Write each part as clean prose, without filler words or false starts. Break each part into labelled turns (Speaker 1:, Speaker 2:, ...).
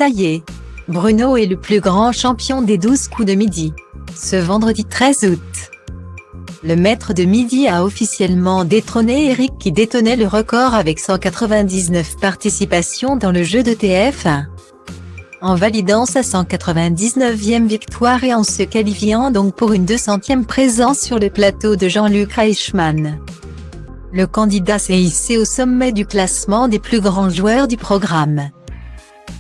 Speaker 1: Ça y est, Bruno est le plus grand champion des 12 coups de midi. Ce vendredi 13 août, le maître de midi a officiellement détrôné Eric qui détenait le record avec 199 participations dans le jeu de TF1. En validant sa 199e victoire et en se qualifiant donc pour une 200e présence sur le plateau de Jean-Luc Reichmann. Le candidat s'est hissé au sommet du classement des plus grands joueurs du programme.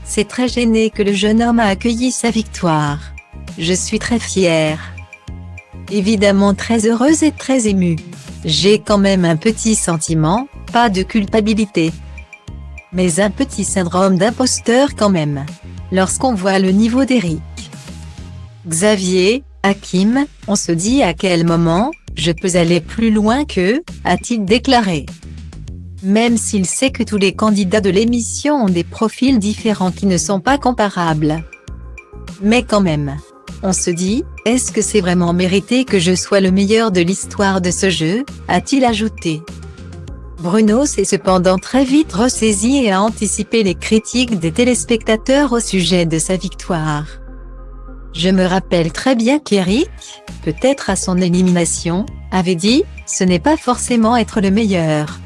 Speaker 1: C'est très gêné que le jeune homme a accueilli sa victoire. Je suis très fière. Évidemment très heureuse et très émue. J'ai quand même un petit sentiment, pas de culpabilité, mais un petit syndrome d'imposteur quand même, lorsqu'on voit le niveau d'Eric. Xavier, Hakim, on se dit à quel moment, je peux aller plus loin que, a-t-il déclaré. Même s'il sait que tous les candidats de l'émission ont des profils différents qui ne sont pas comparables. Mais quand même. On se dit, est-ce que c'est vraiment mérité que je sois le meilleur de l'histoire de ce jeu, a-t-il ajouté. Bruno s'est cependant très vite ressaisi et a anticipé les critiques des téléspectateurs au sujet de sa victoire. Je me rappelle très bien qu'Eric, peut-être à son élimination, avait dit « Ce n'est pas forcément être le meilleur.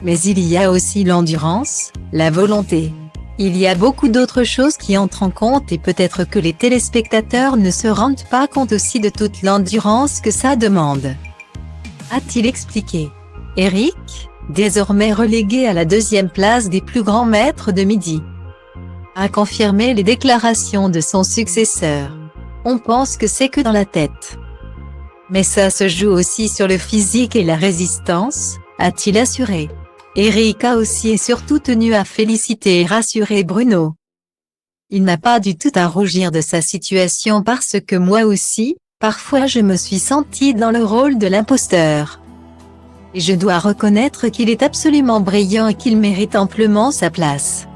Speaker 1: Mais il y a aussi l'endurance, la volonté. Il y a beaucoup d'autres choses qui entrent en compte et peut-être que les téléspectateurs ne se rendent pas compte aussi de toute l'endurance que ça demande. » A-t-il expliqué. Eric, désormais relégué à la 2e place des plus grands maîtres de midi, a confirmé les déclarations de son successeur. On pense que c'est que dans la tête. Mais ça se joue aussi sur le physique et la résistance, a-t-il assuré. Eric a aussi et surtout tenu à féliciter et rassurer Bruno. Il n'a pas du tout à rougir de sa situation parce que moi aussi, parfois je me suis senti dans le rôle de l'imposteur. Et je dois reconnaître qu'il est absolument brillant et qu'il mérite amplement sa place.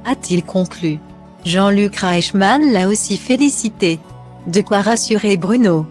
Speaker 1: A-t-il conclu. Jean-Luc Reichmann l'a aussi félicité. De quoi rassurer Bruno.